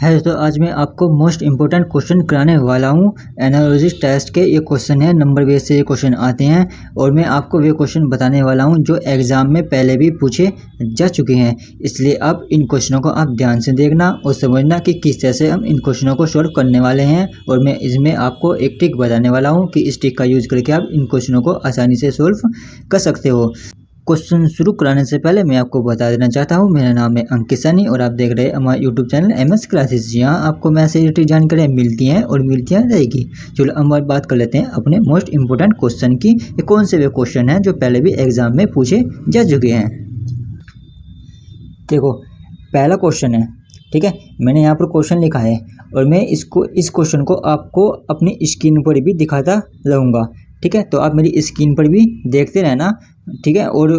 है तो आज मैं आपको मोस्ट इम्पोर्टेंट क्वेश्चन कराने वाला हूँ। एनालॉजी टेस्ट के ये क्वेश्चन है, नंबर बेस से ये क्वेश्चन आते हैं और मैं आपको वे क्वेश्चन बताने वाला हूँ जो एग्ज़ाम में पहले भी पूछे जा चुके हैं। इसलिए अब इन क्वेश्चनों को आप ध्यान से देखना और समझना कि किस तरह से हम इन क्वेश्चनों को सॉल्व करने वाले हैं। और मैं इसमें आपको एक ट्रिक बताने वाला हूँ कि इस ट्रिक का यूज़ करके आप इन क्वेश्चनों को आसानी से सॉल्व कर सकते हो। क्वेश्चन शुरू कराने से पहले मैं आपको बता देना चाहता हूँ, मेरा नाम है अंकित सैनी और आप देख रहे हैं हमारा यूट्यूब चैनल MS क्लासेस। यहाँ आपको मैं से रिलेटेड जानकारियाँ मिलती हैं और मिलतियाँ रहेगी। चलो हम बात कर लेते हैं अपने मोस्ट इम्पोर्टेंट क्वेश्चन की। ये कौन से वे क्वेश्चन हैं जो पहले भी एग्जाम में पूछे जा चुके हैं। देखो पहला क्वेश्चन है, ठीक है, मैंने यहाँ पर क्वेश्चन लिखा है और मैं इस क्वेश्चन को आपको अपनी स्क्रीन पर भी दिखाता रहूँगा, ठीक है। तो आप मेरी स्क्रीन पर भी देखते रहना, ठीक है। और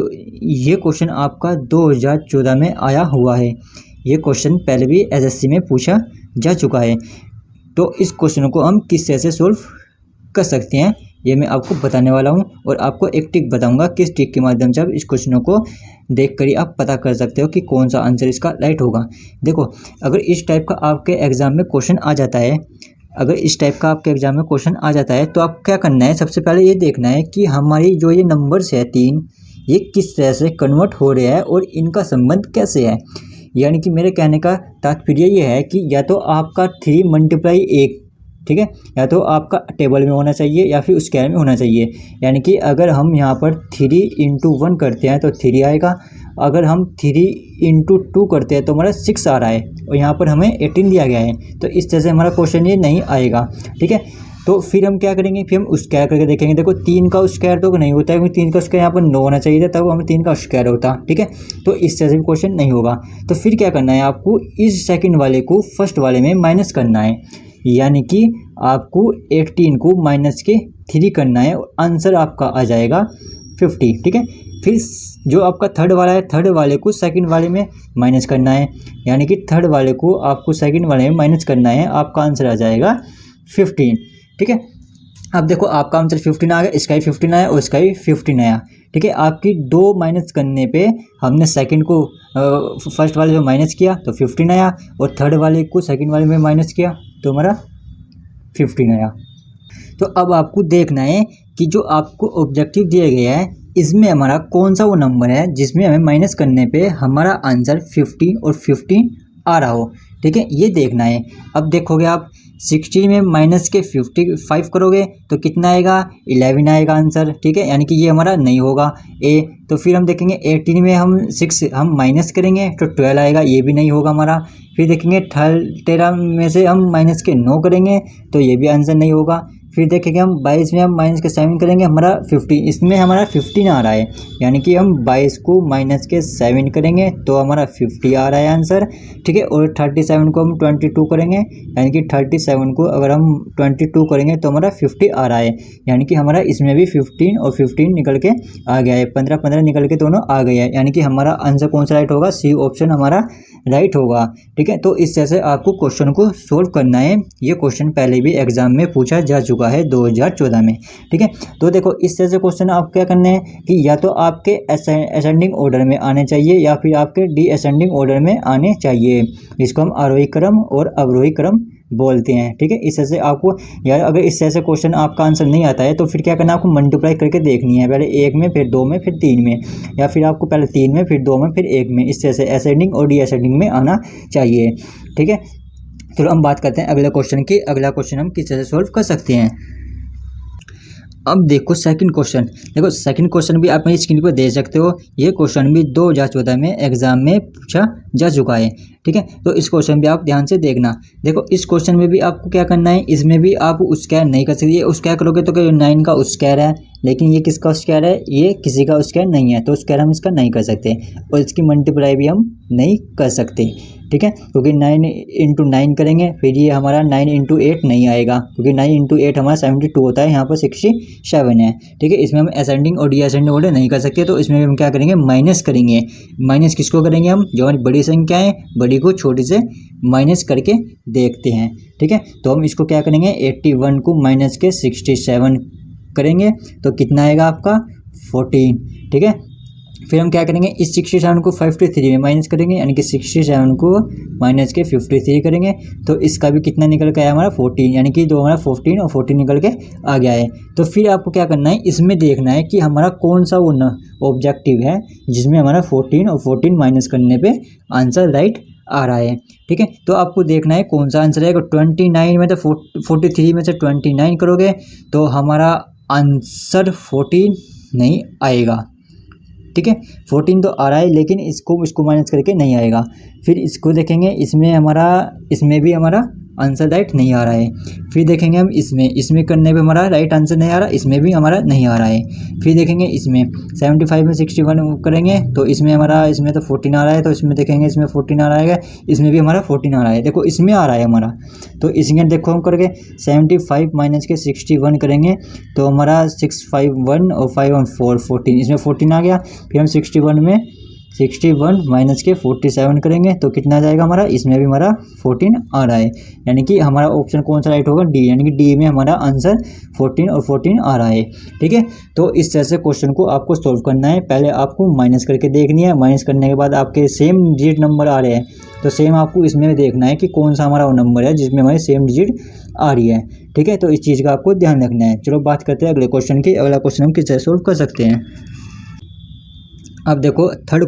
ये क्वेश्चन आपका 2014 में आया हुआ है। ये क्वेश्चन पहले भी SSC में पूछा जा चुका है। तो इस क्वेश्चन को हम किस तरह से सॉल्व कर सकते हैं ये मैं आपको बताने वाला हूँ और आपको एक ट्रिक बताऊंगा किस ट्रिक के माध्यम से आप इस क्वेश्चनों को देख कर ही आप पता कर सकते हो कि कौन सा आंसर इसका राइट होगा। देखो अगर इस टाइप का आपके एग्ज़ाम में क्वेश्चन आ जाता है, तो आप क्या करना है, सबसे पहले ये देखना है कि हमारी जो ये नंबर्स है 3, ये किस तरह से कन्वर्ट हो रहे हैं और इनका संबंध कैसे है। यानी कि मेरे कहने का तात्पर्य ये है कि या तो आपका 3 × 1, ठीक है, या तो आपका टेबल में होना चाहिए या फिर स्क्वायर में होना चाहिए। यानी कि अगर हम यहाँ पर 3 × 1 करते हैं तो 3 आएगा, अगर हम 3 × 2 करते हैं तो हमारा 6 आ रहा है और यहाँ पर हमें 18 दिया गया है। तो इस तरह से हमारा क्वेश्चन ये नहीं आएगा, ठीक है। तो फिर हम क्या करेंगे, फिर हम स्क्वायर करके देखेंगे। देखो 3 का स्क्वायर तो नहीं होता है, क्योंकि 3 का स्क्वायर यहाँ पर 9 होना चाहिए था, तब हमें 3 का स्क्वायर होता, ठीक है। तो इस तरह से भी क्वेश्चन नहीं होगा। तो फिर क्या करना है, आपको इस सेकंड वाले को फर्स्ट वाले में माइनस करना है। यानी कि आपको 18 को -3 करना है और आंसर आपका आ जाएगा 50, ठीक है। फिर जो आपका थर्ड वाला है, थर्ड वाले को सेकंड वाले में माइनस करना है। यानी कि थर्ड वाले को आपको सेकंड वाले में माइनस करना है, आपका आंसर आ जाएगा 15, ठीक है। अब देखो आपका आंसर 15 आ गया, इसका ही 15 आया और इसका ही 15 आया, ठीक है। आपकी 2 माइनस करने पे हमने सेकंड को फर्स्ट वाले में माइनस किया तो 15 आया और थर्ड वाले को सेकंड वाले में माइनस किया तो हमारा 15 आया। तो अब आपको देखना है कि जो आपको ऑब्जेक्टिव दिया गया है इसमें हमारा कौन सा वो नंबर है जिसमें हमें माइनस करने पे हमारा आंसर 50 और 15 आ रहा हो, ठीक है, ये देखना है। अब देखोगे आप 60 में माइनस के 55 करोगे तो कितना आएगा, 11 आएगा आंसर, ठीक है। यानी कि ये हमारा नहीं होगा ए। तो फिर हम देखेंगे 18 में हम 6 हम माइनस करेंगे तो 12 आएगा, ये भी नहीं होगा हमारा। फिर देखेंगे 13 में से हम माइनस के 9 करेंगे तो ये भी आंसर नहीं होगा। फिर देखेंगे हम 22 में हम माइनस के 7 करेंगे, हमारा 50, इसमें हमारा 15 आ रहा है। यानी कि हम 22 को माइनस के 7 करेंगे तो हमारा 50 आ रहा है आंसर, ठीक है। और 37 को हम 22 करेंगे, यानी कि 37 को अगर हम 22 करेंगे तो हमारा 50 आ रहा है। यानी कि हमारा इसमें भी 15 और 15 निकल के आ गया है, 15 निकल के दोनों आ गए हैं। यानी कि हमारा आंसर कौन सा राइट होगा, सी ऑप्शन हमारा राइट होगा, ठीक है। तो इस तरह से आपको क्वेश्चन को सोल्व करना है। ये क्वेश्चन पहले भी एग्जाम में पूछा जा चुका है 2014 में, ठीक है। तो देखो इस तरह से क्वेश्चन आप क्या करना है कि या तो आपके असेंडिंग ऑर्डर में आने चाहिए या फिर आपके डिसेंडिंग ऑर्डर में आने चाहिए। इसको हम आरोही क्रम और अवरोही क्रम बोलते हैं, ठीक है। इस तरह से आपको, यार अगर इस तरह से क्वेश्चन आपका आंसर नहीं आता है तो फिर क्या करना है, आपको मल्टीप्लाई करके देखनी है, पहले 1 में फिर 2 में फिर 3 में, या फिर आपको पहले 3 में फिर 2 में फिर 1 में, इस तरह से असेंडिंग और डिसेंडिंग में आना चाहिए, ठीक है। चलो हम बात करते हैं अगले क्वेश्चन की। अगला क्वेश्चन हम किस तरह से सॉल्व कर सकते हैं। अब देखो सेकंड क्वेश्चन, देखो सेकंड क्वेश्चन भी आप मेरी स्क्रीन पर देख सकते हो। ये क्वेश्चन भी 2014 में एग्जाम में पूछा जा चुका है, ठीक है। तो इस क्वेश्चन भी आप ध्यान से देखना। देखो इस क्वेश्चन में भी आपको क्या करना है, इसमें भी आप स्क्वायर नहीं कर सकते। ये स्क्वायर करोगे तो 9 का स्क्वायर है, लेकिन ये किसका स्क्वायर है, ये किसी का स्क्वायर नहीं है, तो स्क्वायर हम इसका नहीं कर सकते और इसकी मल्टीप्लाई भी हम नहीं कर सकते, ठीक है। क्योंकि 9 × 9 करेंगे फिर ये हमारा 9 × 8 नहीं आएगा, क्योंकि 9 × 8 हमारा 72 होता है, यहाँ पर 67 है, ठीक है। इसमें हम असेंडिंग और डिसेंडिंग ऑर्डर नहीं कर सकते, तो इसमें हम क्या करेंगे, माइनस करेंगे। माइनस किसको करेंगे हम, जो हमारी बड़ी संख्या है बड़ी को छोटी से माइनस करके देखते हैं, ठीक है। तो हम इसको क्या करेंगे, 81 को माइनस के 67 करेंगे तो कितना आएगा आपका 14, ठीक है। फिर हम क्या करेंगे, इस 67 को 53 में माइनस करेंगे, यानी कि 67 को माइनस के 53 करेंगे तो इसका भी कितना निकल के आया हमारा 14, यानी कि दो हमारा 14 और 14 निकल के आ गया है। तो फिर आपको क्या करना है, इसमें देखना है कि हमारा कौन सा वो ऑब्जेक्टिव है जिसमें हमारा 14 और 14 माइनस करने पे आंसर राइट आ रहा है। ठीक है, तो आपको देखना है कौन सा आंसर आएगा। 29 में तो 43 में से 29 करोगे तो हमारा आंसर 14 नहीं आएगा। ठीक है, 14 तो आ रहा है लेकिन इसको माइनस करके नहीं आएगा। फिर इसको देखेंगे, इसमें भी हमारा आंसर राइट नहीं आ रहा है। फिर देखेंगे हम इसमें करने पे हमारा राइट आंसर नहीं आ रहा, इसमें भी हमारा नहीं आ रहा है। फिर देखेंगे इसमें 75 में 61 करेंगे तो इसमें तो 14 आ रहा है, तो इसमें देखेंगे इसमें 14 आ रहा है, इसमें भी हमारा 14 आ रहा है। देखो इसमें आ रहा है हमारा, तो इसमें देखो हम करके 75 माइनस के 61 करेंगे तो हमारा 651 और 5 और 4 14, इसमें 14 आ गया। फिर हम 61 में 61 माइनस के 47 करेंगे तो कितना आ जाएगा हमारा, इसमें भी हमारा 14 आ रहा है, यानी कि हमारा ऑप्शन कौन सा राइट होगा, डी, यानी कि डी में हमारा आंसर 14 और 14 आ रहा है। ठीक है, तो इस तरह से क्वेश्चन को आपको सोल्व करना है। पहले आपको माइनस करके देखनी है, माइनस करने के बाद आपके सेम डिजिट नंबर आ रहे हैं तो सेम आपको इसमें देखना है कि कौन सा हमारा वो नंबर है जिसमें हमारी सेम डिजिट आ रही है। ठीक है, तो इस चीज़ का आपको ध्यान रखना है। चलो बात करते हैं अगले क्वेश्चन की। अगला क्वेश्चन हम किस तरह सोल्व कर सकते हैं। अब देखो थर्ड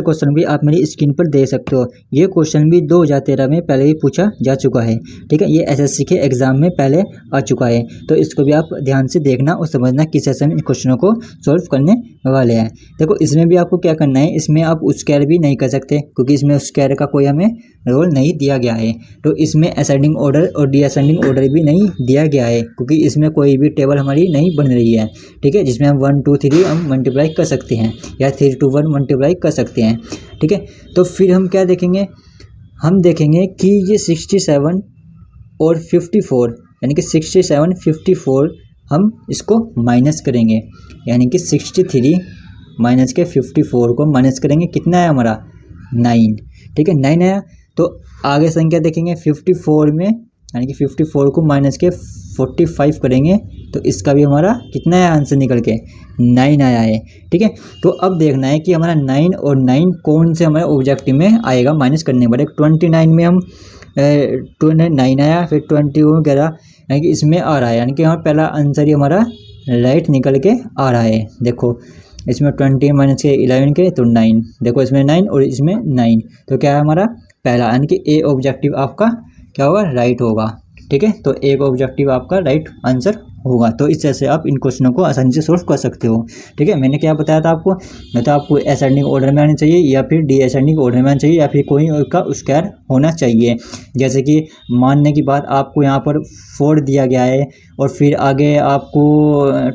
क्वेश्चन भी आप मेरी स्क्रीन पर देख सकते हो। ये क्वेश्चन भी 2013 में पहले ही पूछा जा चुका है। ठीक है, ये एसएससी के एग्जाम में पहले आ चुका है, तो इसको भी आप ध्यान से देखना और समझना किस तरह से हम इन क्वेश्चनों को सॉल्व करने वाले हैं। देखो इसमें भी आपको क्या करना है, इसमें आप स्क्वायर भी नहीं कर सकते क्योंकि इसमें स्क्वायर का कोई हमें रोल नहीं दिया गया है। तो इसमें असेंडिंग ऑर्डर और डिसेंडिंग ऑर्डर भी नहीं दिया गया है क्योंकि इसमें कोई भी टेबल हमारी नहीं बन रही है। ठीक है, जिसमें हम 1 2 3 हम मल्टीप्लाई कर सकते हैं या 3 2 1 मल्टीप्लाई कर सकते हैं। ठीक है, तो फिर हम क्या देखेंगे, हम देखेंगे कि ये 67 और 54, यानी कि 67 54 हम इसको माइनस करेंगे, यानी कि 63 माइनस के 54 को माइनस करेंगे, कितना है हमारा 9। ठीक है, 9 आया। तो आगे संख्या देखेंगे 54 में, यानी कि 54 को माइनस के 45 करेंगे तो इसका भी हमारा कितना है आंसर निकल के 9 आया है। ठीक है, तो अब देखना है कि हमारा 9 और 9 कौन से हमारे ऑब्जेक्टिव में आएगा माइनस करने पर। 29 में हम 9 आया, फिर 21 कह रहा, यानी कि इसमें आ रहा है, यानी कि हमारा पहला आंसर ही हमारा राइट निकल के आ रहा है। देखो इसमें 20 माइनस के 11 के तो 9, देखो इसमें 9 और इसमें 9, तो क्या है हमारा पहला, यानी कि ए ऑब्जेक्टिव आपका क्या होगा, राइट होगा। ठीक है, तो एक ऑब्जेक्टिव आपका राइट आंसर होगा। तो इस तरह से आप इन क्वेश्चनों को आसानी से सोल्व कर सकते हो। ठीक है, मैंने क्या बताया था आपको, या तो आपको असेंडिंग ऑर्डर में आनी चाहिए या फिर डिसेंडिंग ऑर्डर में आना चाहिए या फिर कोई का स्क्वायर होना चाहिए। जैसे कि मानने की बात आपको यहाँ पर 4 दिया गया है और फिर आगे आपको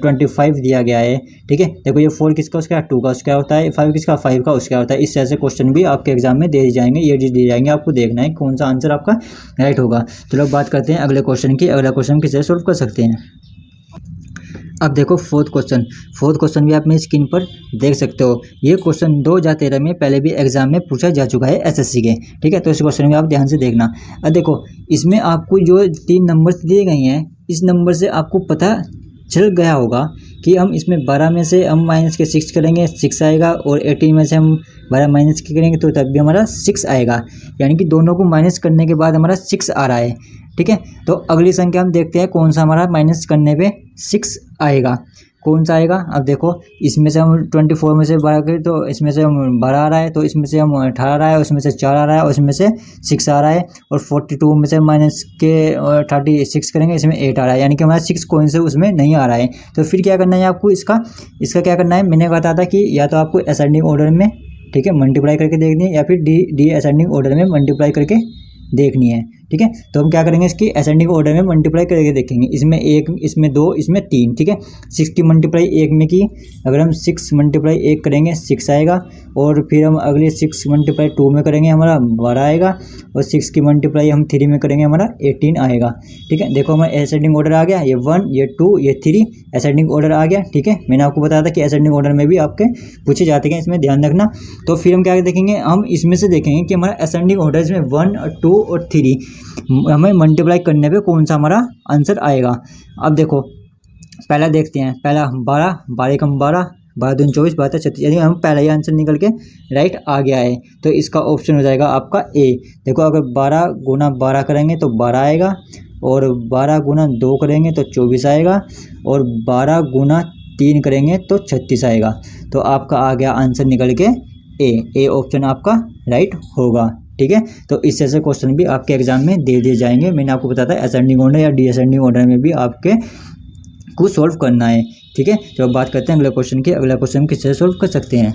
25 दिया गया है। ठीक है, देखो ये 4 किसका स्क्वायर, 2 का स्क्वायर होता है, 5 किसका, 5 का स्क्वायर होता है। इस तरह से क्वेश्चन भी आपके एग्जाम में दे जाएंगे, ये दिए जाएंगे, आपको देखना है कौन सा आंसर आपका राइट होगा। चलो बात करते हैं अगले क्वेश्चन की। अगला क्वेश्चन किस तरह सोल्व कर सकते हैं। अब देखो फोर्थ क्वेश्चन भी आप मेरी स्क्रीन पर देख सकते हो। ये क्वेश्चन 2013 में पहले भी एग्जाम में पूछा जा चुका है एसएससी के। ठीक है, तो इस क्वेश्चन में आप ध्यान से देखना। अब देखो इसमें आपको जो 3 नंबर्स दिए गए हैं, इस नंबर से आपको पता चल गया होगा कि हम इसमें 12 में से हम माइनस के 6 करेंगे, 6 आएगा, और 18 में से हम 12 माइनस के करेंगे तो तब भी हमारा 6 आएगा, यानी कि दोनों को माइनस करने के बाद हमारा 6 आ रहा है। ठीक है, तो अगली संख्या हम देखते हैं कौन सा हमारा माइनस करने पे 6 आएगा, कौन सा आएगा। अब देखो इसमें से हम 24 में से 12 करें तो इसमें से हम 12 आ रहा है, तो इसमें से हम 18 आ रहा है, उसमें से 4 आ रहा है, और इसमें से 6 आ रहा है, और 42 में से माइनस के 36 करेंगे, इसमें 8 आ रहा है, यानी कि हमारा 6 कौन से उसमें नहीं आ रहा है। तो फिर क्या करना है आपको, इसका क्या करना है, मैंने बताया था कि या तो आपको असेंडिंग ऑर्डर में, ठीक है, मल्टीप्लाई करके देखनी है, या फिर डी असेंडिंग ऑर्डर में मल्टीप्लाई करके देखनी है। ठीक है, तो हम क्या करेंगे, इसकी असेंडिंग ऑर्डर में मल्टीप्लाई करके देखेंगे। इसमें 1, इसमें 2, इसमें 3। ठीक है, 6 की मल्टीप्लाई 1 में की, अगर हम 6 मल्टीप्लाई 1 करेंगे 6 आएगा, और फिर हम अगले 6 मल्टीप्लाई 2 में करेंगे हमारा 12 आएगा, और 6 की मल्टीप्लाई हम 3 में करेंगे हमारा 18 आएगा। ठीक है, देखो हमारा असेंडिंग ऑर्डर आ गया, ये 1, ये 2, ये 3 असेंडिंग ऑर्डर आ गया। ठीक है, मैंने आपको बताया था कि असेंडिंग ऑर्डर में भी आपके पूछे जाते हैं, इसमें ध्यान रखना। तो फिर हम क्या देखेंगे, हम इसमें से देखेंगे कि हमारा असेंडिंग ऑर्डर इसमें 1 और 2 और 3 हमें मल्टीप्लाई करने पे कौन सा हमारा आंसर आएगा। अब देखो पहला देखते हैं, पहला 12 एकम 12, 12 दूनी 24, 12 36, यानी हम पहला ही आंसर निकल के राइट आ गया है। तो इसका ऑप्शन हो जाएगा आपका ए। देखो अगर 12 गुना 12 करेंगे तो 12 आएगा, और 12 गुना 2 करेंगे तो 24 आएगा, और 12 गुना 3 करेंगे तो 36 आएगा। तो आपका आ गया आंसर निकल के ए ऑप्शन आपका राइट होगा। ठीक है, तो इस जैसे क्वेश्चन भी आपके एग्जाम में दे दिए जाएंगे। मैंने आपको बताया था असेंडिंग ऑर्डर या डिसेंडिंग ऑर्डर में भी आपके को सॉल्व करना है। ठीक है, तो अब बात करते हैं अगले क्वेश्चन की। अगला क्वेश्चन किस तरह सॉल्व कर सकते हैं।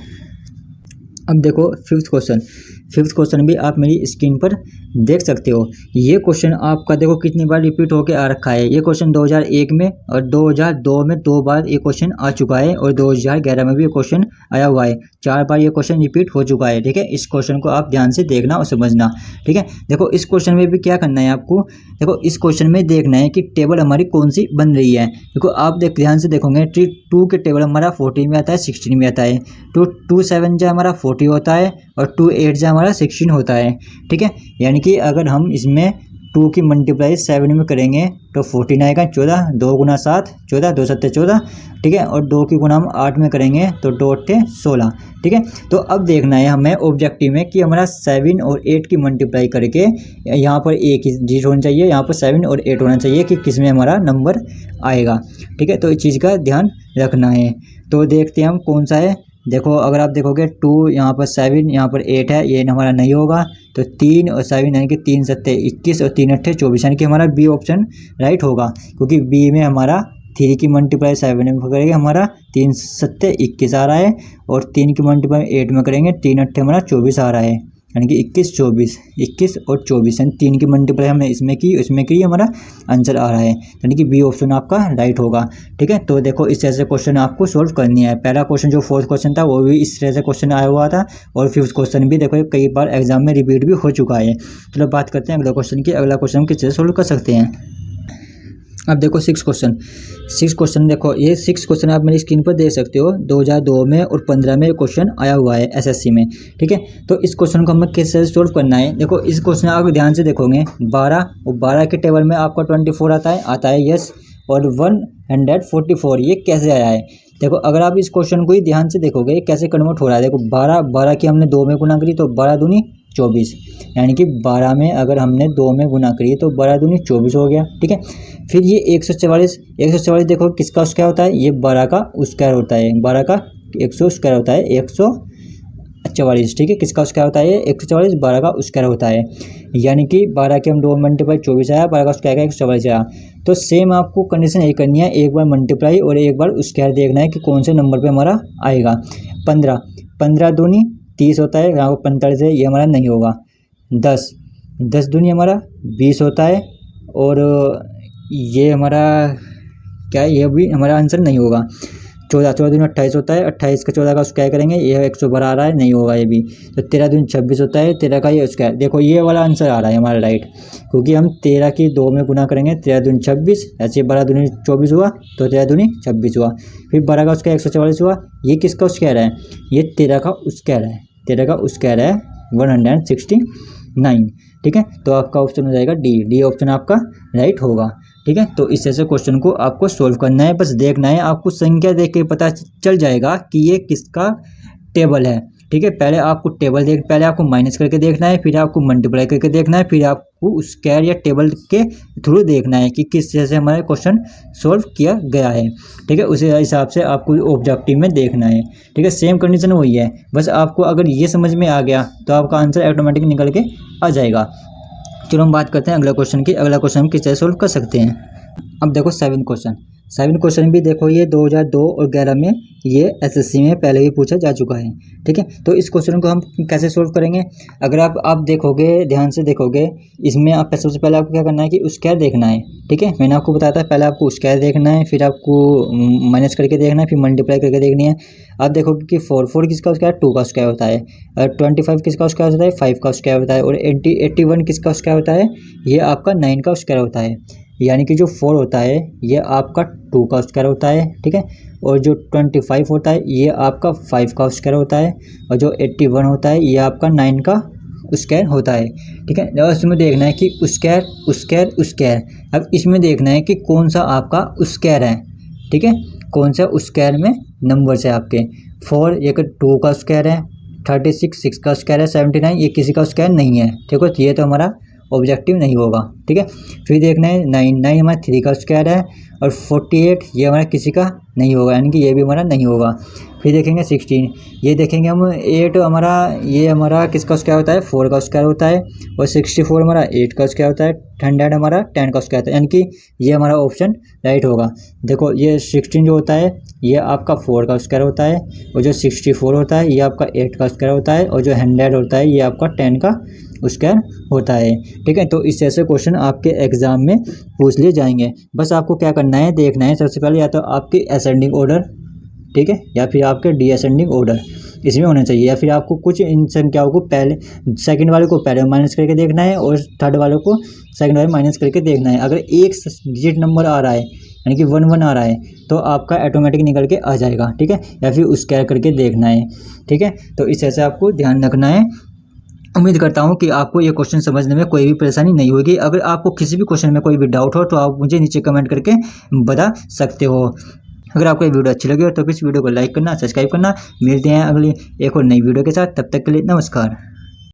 अब देखो फिफ्थ क्वेश्चन भी आप मेरी स्क्रीन पर देख सकते हो। ये क्वेश्चन आपका देखो कितनी बार रिपीट होकर आ रखा है। ये क्वेश्चन 2001 में और 2002 में 2 बार ये क्वेश्चन आ चुका है, और 2011 में भी ये क्वेश्चन आया हुआ है। 4 बार ये क्वेश्चन रिपीट हो चुका है। ठीक है, इस क्वेश्चन को आप ध्यान से देखना और समझना। ठीक है, देखो इस क्वेश्चन में भी क्या करना है आपको, देखो इस क्वेश्चन में देखना है कि टेबल हमारी कौन सी बन रही है। देखो आप ध्यान से देखोगे 2 के टेबल हमारा 14 में आता है, 16 में आता है। 2 7 जो हमारा 40 होता है, और 2 8 जो हमारा 16 होता है। ठीक है, यानी कि अगर हम इसमें 2 की मल्टीप्लाई 7 में करेंगे तो 14 आएगा। 14, 2 गुना 7, 14, 2 7 14। ठीक है, और 2 की गुना हम 8 में करेंगे तो 2 8 16। ठीक है, तो अब देखना है हमें ऑब्जेक्टिव में कि हमारा 7 और 8 की मल्टीप्लाई करके यहाँ पर एक ही डिजिट होना चाहिए, यहाँ पर 7 और 8 होना चाहिए कि किस में हमारा नंबर आएगा। ठीक है, तो इस चीज़ का ध्यान रखना है। तो देखते हैं हम कौन सा है। देखो अगर आप देखोगे 2 यहाँ पर 7 यहाँ पर 8 है, ये हमारा नहीं होगा। तो 3 और 7 यानी कि 3 7 21 और 3 8 24, यानी कि हमारा बी ऑप्शन राइट होगा, क्योंकि बी में हमारा 3 की मल्टीप्लाई 7 में करेंगे हमारा 3 7 21 आ रहा है, और 3 की मल्टीप्लाई 8 में करेंगे 3 8 हमारा 24 आ रहा है, यानी कि 21 24 21 और 24, यानी 3 की मल्टीप्लाई हमने इसमें की, उसमें की, हमारा आंसर आ रहा है, यानी कि बी ऑप्शन आपका राइट होगा। ठीक है, तो देखो इस तरह से क्वेश्चन आपको सोल्व करनी है। पहला क्वेश्चन जो 4th क्वेश्चन था वो भी इस तरह से क्वेश्चन आया हुआ था, और 5th क्वेश्चन भी देखो कई बार एग्जाम में रिपीट भी हो चुका है। चलो बात करते हैं अगला क्वेश्चन की। अगला क्वेश्चन किस तरह सोल्व कर सकते हैं। अब देखो 6th क्वेश्चन देखो, ये 6th क्वेश्चन आप मेरी स्क्रीन पर देख सकते हो। 2002 में और 15 में क्वेश्चन आया हुआ है एसएससी में। ठीक है, तो इस क्वेश्चन को हमें कैसे सोल्व करना है। देखो इस क्वेश्चन आप ध्यान से देखोगे 12 और 12 के टेबल में आपका 24 आता है यस, और 144 ये कैसे आया है। देखो अगर आप इस क्वेश्चन को ही ध्यान से देखोगे कैसे कन्वर्ट हो रहा है। देखो 12 की हमने 2 में गुना करी तो 12 दूनी 24, यानी कि 12 में अगर हमने 2 में गुना करी तो 12 दूनी 24 हो गया। ठीक है, फिर ये 144 देखो किसका स्क्वायर होता है, ये 12 का स्क्वायर होता है, 12 का 100 स्क्वायर होता है 144। ठीक है, किसका स्क्वायर होता है ये 144, 12 का स्क्वायर होता है, यानी कि 12 के हम 2 मल्टीप्लाई 24 आया, 12 का स्क्वायर का 144 आया। तो सेम आपको कंडीशन यही करनी है, एक बार मल्टीप्लाई और एक बार स्क्वायर देखना है कि कौन से नंबर पे हमारा आएगा। 15 दूनी 30 होता है, यहाँ पर 45 है, ये हमारा नहीं होगा। 10 दूनी हमारा 20 होता है, और ये हमारा क्या है, ये भी हमारा आंसर नहीं होगा। 14 दूनी 28 होता है, 28 का 14 का स्क्वायर करेंगे, ये 112 आ रहा है, नहीं होगा ये भी। तो 13 दूनी 26 होता है, 13 का ये स्क्वायर, देखो ये वाला आंसर आ रहा है हमारा राइट, क्योंकि हम 13 की 2 में गुना करेंगे, 13 दूनी 26, ऐसे 12 दूनी 24 हुआ, तो 13 दूनी 26 हुआ। फिर 12 का स्क्वायर 144 हुआ, ये किसका स्क्वायर है, ये 13 का स्क्वायर है, 13 का स्क्वायर है 169। ठीक है, तो आपका ऑप्शन हो जाएगा डी ऑप्शन आपका राइट होगा। ठीक है, तो इस ऐसे क्वेश्चन को आपको सोल्व करना है, बस देखना है, आपको संख्या देख के पता चल जाएगा कि ये किसका टेबल है। ठीक है, पहले आपको माइनस करके देखना है, फिर आपको मल्टीप्लाई करके देखना है, फिर आपको स्क्वायर या टेबल के थ्रू देखना है कि किस तरह से हमारा क्वेश्चन सोल्व किया गया है। ठीक है, उसी हिसाब से आपको ऑब्जेक्टिव में देखना है। ठीक है, सेम कंडीशन वही है, बस आपको अगर ये समझ में आ गया तो आपका आंसर ऑटोमेटिक निकल के आ जाएगा। चलो हम बात करते हैं अगला क्वेश्चन की। अगला क्वेश्चन हम किस तरह सोल्व कर सकते हैं। अब देखो 7th क्वेश्चन भी देखो, ये 2002 और 11 में ये एसएससी में पहले भी पूछा जा चुका है। ठीक है, तो इस क्वेश्चन को हम कैसे सोल्व करेंगे। अगर आप देखोगे, ध्यान से देखोगे, इसमें आप सबसे पहले आपको क्या करना है कि स्क्वायर देखना है। ठीक है, मैंने आपको बताया था पहले आपको स्क्वायर देखना है, फिर आपको माइनस करके देखना है, फिर मल्टीप्लाई करके देखनी है। आप देखोगे कि 4 किसका स्क्वायर 2 का स्क्वायर होता है, और 25 किसका स्क्वायर होता है 5 का स्क्वायर होता है, और 81 किसका स्क्वायर होता है, ये आपका 9 का स्क्वायर होता है, यानी कि जो 4 होता है ये आपका 2 का स्क्वायर होता है। ठीक है, और जो 25 होता है ये आपका 5 का स्क्वायर होता है, और जो 81 होता है ये आपका 9 का स्क्वायर होता है। ठीक है, और इसमें देखना है कि स्क्वायर। अब इसमें देखना है कि कौन सा आपका स्क्वायर है। ठीक है, कौन सा स्क्वायर में नंबर्स है आपके। 4 एक 2 का स्क्वायर है, 36 6 का स्क्वायर है, 79 ये किसी का स्क्वायर नहीं है, ठीक है। तो ये तो हमारा ऑब्जेक्टिव नहीं होगा, ठीक है। फिर देखना है 9 हमारा 3 का स्क्वायर है, और 48 ये हमारा किसी का नहीं होगा, यानी कि ये भी हमारा नहीं होगा। फिर देखेंगे 16, ये देखेंगे हम 8 हमारा, ये हमारा किसका स्क्वायर होता है, 4 का स्क्वायर होता है, और 64 हमारा 8 का स्क्वायर होता है, 100 हमारा 10 का स्क्वायर होता है, यानी कि ये हमारा ऑप्शन राइट होगा। देखो ये 16 जो होता है ये आपका 4 का स्क्वायर होता है, और जो 64 होता है ये आपका 8 का स्क्वायर होता है, और जो 100 होता है ये आपका 10 का स्क्वायर होता है, ठीक है। तो इस जैसे क्वेश्चन आपके एग्जाम में पूछ लिए जाएंगे। बस आपको क्या करना है, देखना है सबसे पहले या तो आपके असेंडिंग ऑर्डर, ठीक है, या फिर आपके डिसेंडिंग ऑर्डर इसमें होना चाहिए, या फिर आपको कुछ इन संख्याओं को पहले सेकंड वाले को पहले माइनस करके देखना है, और थर्ड वाले को सेकंड वाले माइनस करके देखना है। अगर एक डिजिट नंबर आ रहा है यानी कि 1 1 आ रहा है तो आपका ऑटोमेटिक निकल के आ जाएगा, ठीक है, या फिर उसका करके देखना है, ठीक है। तो इस ऐसे आपको ध्यान रखना है। उम्मीद करता हूँ कि आपको ये क्वेश्चन समझने में कोई भी परेशानी नहीं होगी। अगर आपको किसी भी क्वेश्चन में कोई भी डाउट हो तो आप मुझे नीचे कमेंट करके बता सकते हो। अगर आपको ये वीडियो अच्छी लगी हो तो इस वीडियो को लाइक करना, सब्सक्राइब करना। मिलते हैं अगली एक और नई वीडियो के साथ, तब तक के लिए नमस्कार।